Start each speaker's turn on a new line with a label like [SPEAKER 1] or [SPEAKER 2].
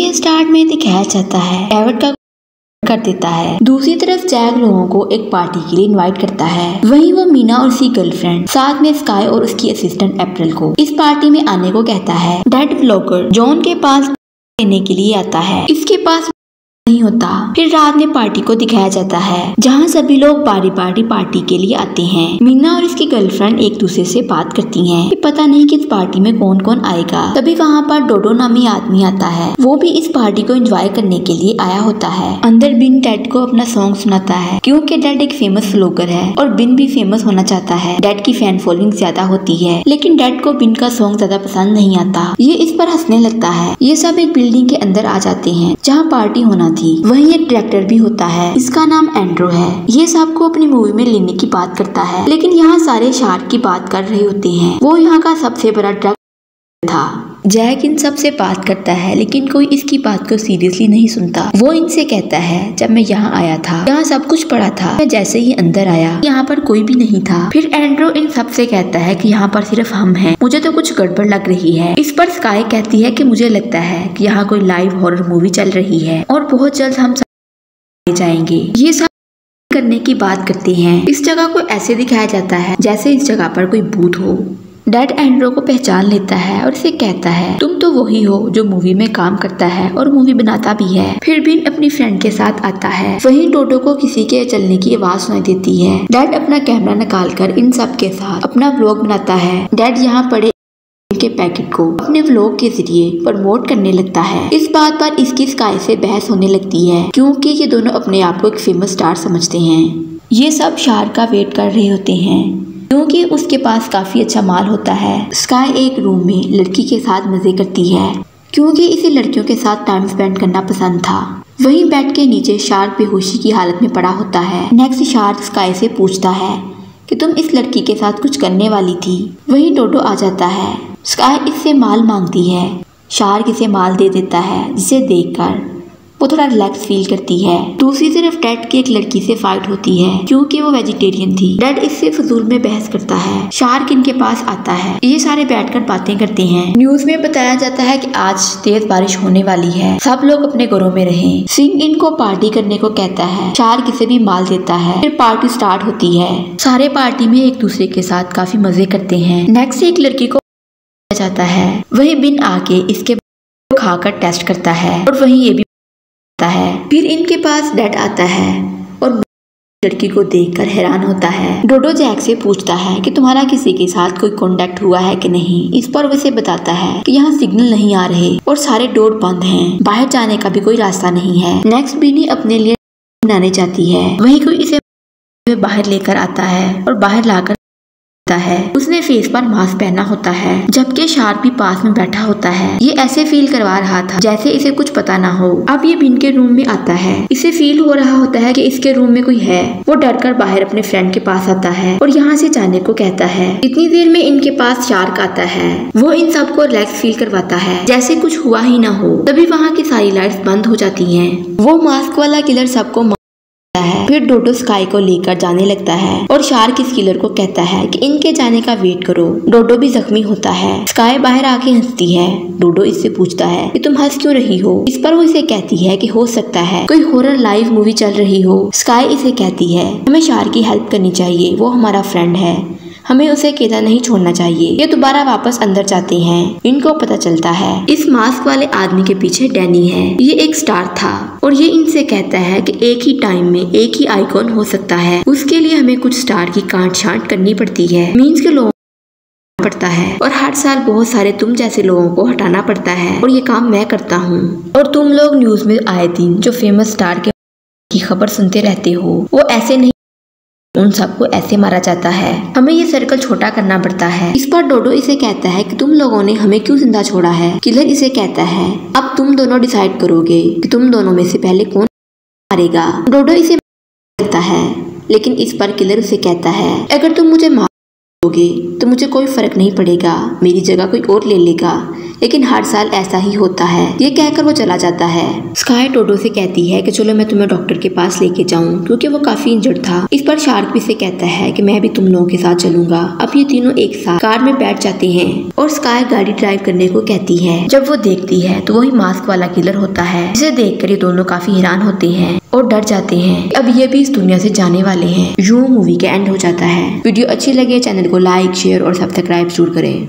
[SPEAKER 1] के स्टार्ट में दिखाया जाता है एडवर्ड का कर देता है। दूसरी तरफ जैक लोगों को एक पार्टी के लिए इनवाइट करता है। वहीं वो मीना और उसकी गर्लफ्रेंड साथ में स्काई और उसकी असिस्टेंट अप्रैल को इस पार्टी में आने को कहता है। डेड व्लॉगर जॉन के पास लेने के लिए आता है। इसके पास नहीं होता। फिर रात में पार्टी को दिखाया जाता है जहाँ सभी लोग बारी बारी पार्टी के लिए आते हैं। मीना और इसकी गर्लफ्रेंड एक दूसरे से बात करती हैं कि पता नहीं कि इस पार्टी में कौन कौन आएगा। तभी वहाँ पर डोडो नामी आदमी आता है। वो भी इस पार्टी को एंजॉय करने के लिए आया होता है। अंदर बिन डेड को अपना सॉन्ग सुनाता है क्योंकि डेड एक फेमस व्लॉगर है और बिन भी फेमस होना चाहता है। डेड की फैन फॉलोइंग ज्यादा होती है लेकिन डेड को बिन का सॉन्ग ज्यादा पसंद नहीं आता। ये इस पर हंसने लगता है। ये सब एक बिल्डिंग के अंदर आ जाते हैं जहाँ पार्टी होना थी। वहीं एक डायरेक्टर भी होता है, इसका नाम एंड्रो है। ये सबको अपनी मूवी में लेने की बात करता है लेकिन यहाँ सारे शार्क की बात कर रहे होते हैं। वो यहाँ का सबसे बड़ा डायरेक्टर था। जैक इन सब से बात करता है लेकिन कोई इसकी बात को सीरियसली नहीं सुनता। वो इनसे कहता है जब मैं यहाँ आया था यहाँ सब कुछ पड़ा था, मैं जैसे ही अंदर आया यहाँ पर कोई भी नहीं था। फिर एंड्रो इन सब से कहता है कि यहाँ पर सिर्फ हम हैं, मुझे तो कुछ गड़बड़ लग रही है। इस पर स्काई कहती है कि मुझे लगता है कि यहाँ कोई लाइव हॉरर मूवी चल रही है और बहुत जल्द हम जाएंगे। ये सब करने की बात करते हैं। इस जगह को ऐसे दिखाया जाता है जैसे इस जगह पर कोई भूत हो। डेड एंड्रो को पहचान लेता है और इसे कहता है तुम तो वही हो जो मूवी में काम करता है और मूवी बनाता भी है। फिर बिन अपनी फ्रेंड के साथ आता है। वहीं डोडो को किसी के चलने की आवाज सुनाई देती है। डेड अपना कैमरा निकाल कर इन सब के साथ अपना व्लॉग बनाता है। डेड यहाँ पड़े के पैकेट को अपने व्लॉग के जरिए प्रमोट करने लगता है। इस बात पर इसकी स्काई से बहस होने लगती है क्योंकि ये दोनों अपने आप को एक फेमस स्टार समझते हैं। ये सब शार्क का वेट कर रहे होते हैं क्योंकि उसके पास काफी अच्छा माल होता है। स्काई एक रूम में लड़की के साथ मजे करती है क्योंकि इसे लड़कियों के साथ टाइम स्पेंड करना पसंद था। वहीं बेड के नीचे शार्क बेहोशी की हालत में पड़ा होता है। नेक्स्ट शार्क स्काई से पूछता है कि तुम इस लड़की के साथ कुछ करने वाली थी। वहीं डोडो आ जाता है। स्काई इससे माल मांगती है। शार्क इसे माल दे देता है जिसे देखकर वो थोड़ा रिलैक्स फील करती है। दूसरी तरफ डेड की एक लड़की से फाइट होती है क्योंकि वो वेजिटेरियन थी। डेड इससे फजूल में बहस करता है। शार्क इनके पास आता है। ये सारे बैठकर बातें करते हैं। न्यूज में बताया जाता है कि आज तेज बारिश होने वाली है, सब लोग अपने घरों में रहें। सिंह इनको पार्टी करने को कहता है। शार्क इसे भी माल देता है। फिर पार्टी स्टार्ट होती है। सारे पार्टी में एक दूसरे के साथ काफी मजे करते हैं। नेक्स्ट एक लड़की को जाता है। वही बिन आके इसके खाकर टेस्ट करता है और वही ये भी है। फिर इनके पास डेड आता है और लड़की को देखकर हैरान होता है। डोडो जैक से पूछता है कि तुम्हारा किसी के साथ कोई कांटेक्ट हुआ है कि नहीं। इस पर वैसे बताता है कि यहाँ सिग्नल नहीं आ रहे और सारे डोर बंद हैं, बाहर जाने का भी कोई रास्ता नहीं है। नेक्स्ट बिनी अपने लिए बनाने जाती है। वहीं कोई इसे बाहर लेकर आता है और बाहर लाकर है। उसने फेस पर मास्क पहना होता है जबकि शार्क भी पास में बैठा होता है। ये ऐसे फील करवा रहा था जैसे इसे कुछ पता ना हो। अब ये बिन के रूम में आता है। इसे फील हो रहा होता है कि इसके रूम में कोई है। वो डरकर बाहर अपने फ्रेंड के पास आता है और यहाँ से जाने को कहता है। इतनी देर में इनके पास शार्क आता है। वो इन सबको रिलैक्स फील करवाता है जैसे कुछ हुआ ही ना हो। तभी वहाँ की सारी लाइट्स बंद हो जाती है। वो मास्क वाला किलर सबको है। फिर डोडो स्काई को लेकर जाने लगता है और शार्क इस किलर को कहता है कि इनके जाने का वेट करो। डोडो भी जख्मी होता है। स्काई बाहर आके हंसती है। डोडो इससे पूछता है कि तुम हंस क्यों रही हो। इस पर वो इसे कहती है कि हो सकता है कोई हॉरर लाइव मूवी चल रही हो। स्काई इसे कहती है हमें शार्क की हेल्प करनी चाहिए, वो हमारा फ्रेंड है, हमें उसे अकेला नहीं छोड़ना चाहिए। ये दोबारा वापस अंदर जाते हैं। इनको पता चलता है इस मास्क वाले आदमी के पीछे डैनी है। ये एक स्टार था और ये इनसे कहता है कि एक ही टाइम में एक ही आइकॉन हो सकता है। उसके लिए हमें कुछ स्टार की काट छांट करनी पड़ती है, मीन्स के लोगों पड़ता है और हर साल बहुत सारे तुम जैसे लोगों को हटाना पड़ता है और ये काम मैं करता हूँ। और तुम लोग न्यूज में आए दिन जो फेमस स्टार की खबर सुनते रहते हो, वो ऐसे नहीं, उन सबको ऐसे मारा जाता है। हमें ये सर्कल छोटा करना पड़ता है। इस पर डोडो इसे कहता है कि तुम लोगों ने हमें क्यों जिंदा छोड़ा है। किलर इसे कहता है अब तुम दोनों डिसाइड करोगे कि तुम दोनों में से पहले कौन मारेगा। डोडो इसे कहता है लेकिन इस पर किलर उसे कहता है अगर तुम मुझे मारोगे तो मुझे कोई फर्क नहीं पड़ेगा, मेरी जगह कोई और ले लेगा लेकिन हर साल ऐसा ही होता है। ये कहकर वो चला जाता है। स्काई टोडो से कहती है कि चलो मैं तुम्हें डॉक्टर के पास लेके जाऊं, क्योंकि वो काफी इंजर्ड था। इस पर शार्क भी से कहता है कि मैं भी तुम लोगों के साथ चलूंगा। अब ये तीनों एक साथ कार में बैठ जाते हैं और स्काई गाड़ी ड्राइव करने को कहती है। जब वो देखती है तो वही मास्क वाला किलर होता है, जिसे देखकर ये दोनों काफी हैरान होते हैं और डर जाते हैं। अब ये भी इस दुनिया से जाने वाले हैं। यूं मूवी का एंड हो जाता है। वीडियो अच्छी लगे चैनल को लाइक, शेयर और सब्सक्राइब जरूर करें।